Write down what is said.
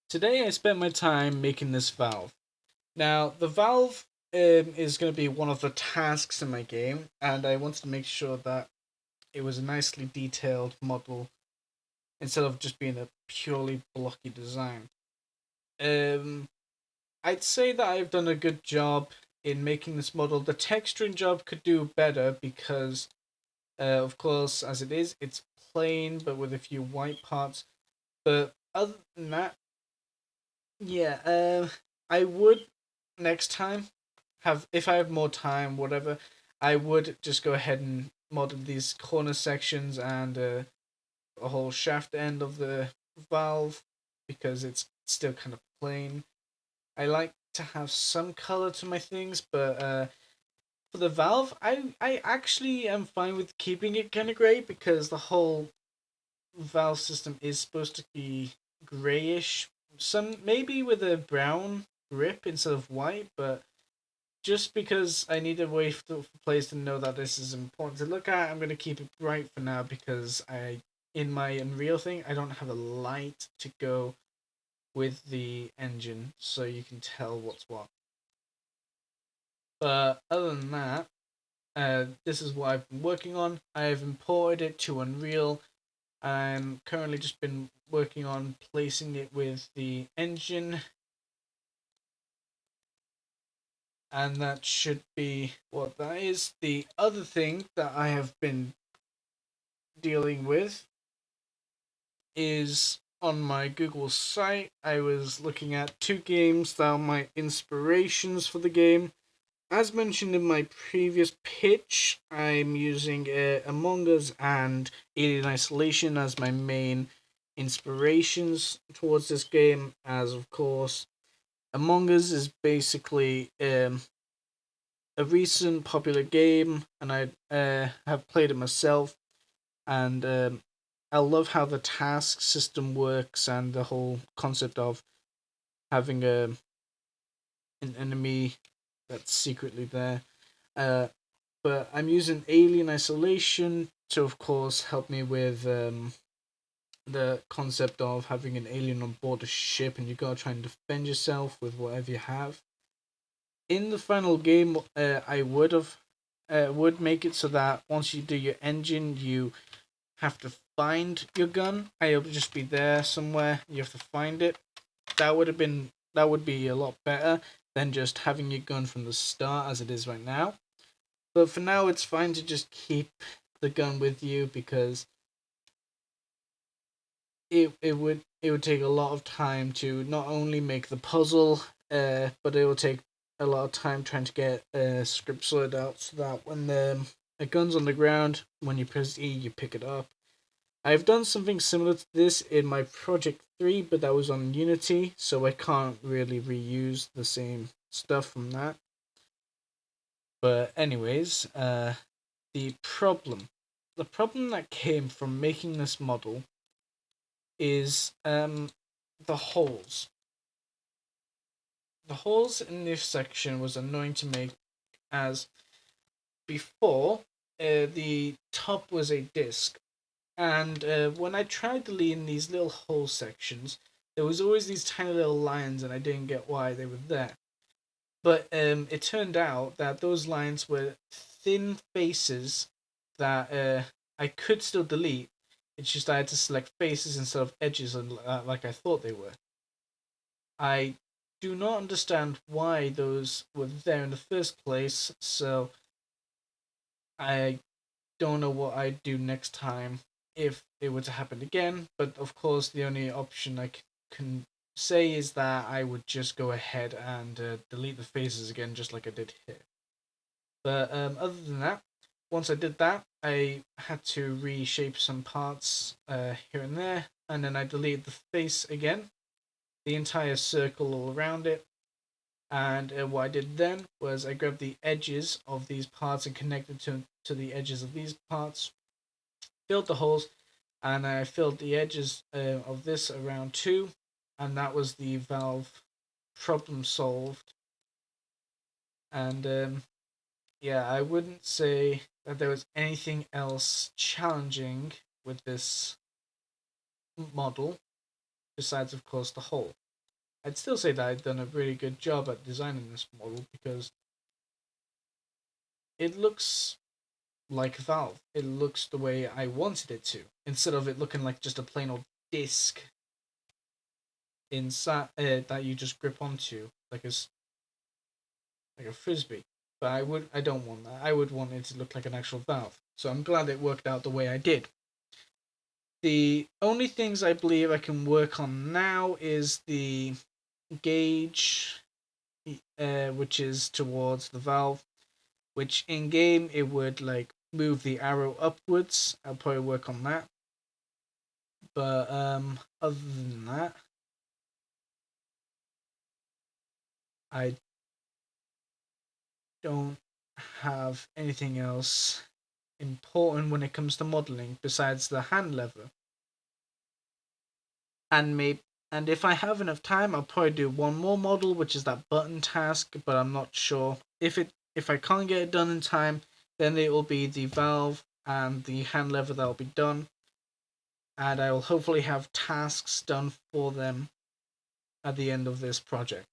Today I spent my time making this valve. Now, the valve is going to be one of the tasks in my game, and I wanted to make sure that it was a nicely detailed model instead of just being a purely blocky design. Um, I'd say that I've done a good job in making this model. The texturing job could do better because, of course, as it is, it's plain but with a few white parts. But other than that, yeah, I would next time have if I have more time, whatever. I would just go ahead and model these corner sections and a whole shaft end of the valve because it's still kind of plain. I like to have some color to my things, but for the valve, I actually am fine with keeping it kind of gray because the whole valve system is supposed to be grayish. Some maybe with a brown grip instead of white, but just because I need a way for players to know that this is important to look at, I'm going to keep it bright for now because in my Unreal thing, I don't have a light to go with the engine so you can tell what's what. But other than that, this is what I've been working on. I've imported it to Unreal. I'm currently just been working on placing it with the engine, and that should be what that is. The other thing that I have been dealing with is on my Google site. I was looking at two games that are my inspirations for the game. As mentioned in my previous pitch, I'm using Among Us and Alien Isolation as my main inspirations towards this game, as of course, Among Us is basically a recent popular game, and I have played it myself, and I love how the task system works and the whole concept of having an enemy that's secretly there. Uh, but I'm using Alien Isolation to, of course, help me with the concept of having an alien on board a ship, and you gotta try and defend yourself with whatever you have. In the final game, I would make it so that once you do your engine, you have to find your gun. It'll just be there somewhere. You have to find it. That would be a lot better than just having your gun from the start as it is right now. But for now, it's fine to just keep the gun with you because it would take a lot of time to not only make the puzzle, but it will take a lot of time trying to get script sorted out so that when the gun's on the ground, when you press E, you pick it up. I've done something similar to this in my Project 3, but that was on Unity, so I can't really reuse the same stuff from that. But anyways, the problem. The problem that came from making this model is the holes. The holes in this section was annoying to make as before the top was a disc, and when I tried to lean these little hole sections, there was always these tiny little lines, and I didn't get why they were there. But it turned out that those lines were thin faces that I could still delete. It's just I had to select faces instead of edges, like I thought they were. I do not understand why those were there in the first place, so I don't know what I'd do next time if it were to happen again. But of course, the only option I can say is that I would just go ahead and delete the faces again, just like I did here. But other than that, once I did that, I had to reshape some parts here and there, and then I deleted the face again, the entire circle all around it. And what I did then was I grabbed the edges of these parts and connected to the edges of these parts, filled the holes, and I filled the edges of this around too, and that was the valve problem solved. And yeah, I wouldn't say that there was anything else challenging with this model besides, of course, the hole. I'd still say that I've done a really good job at designing this model because it looks like Valve. It looks the way I wanted it to, instead of it looking like just a plain old disc inside that you just grip onto like a frisbee. But I don't want that. I would want it to look like an actual valve. So I'm glad it worked out the way I did. The only things I believe I can work on now is the gauge, which is towards the valve, which in game it would like move the arrow upwards. I'll probably work on that. But other than that, I don't have anything else important when it comes to modeling besides the hand lever. And if I have enough time, I'll probably do one more model, which is that button task, but I'm not sure. If I can't get it done in time, then it will be the valve and the hand lever that will be done. And I will hopefully have tasks done for them at the end of this project.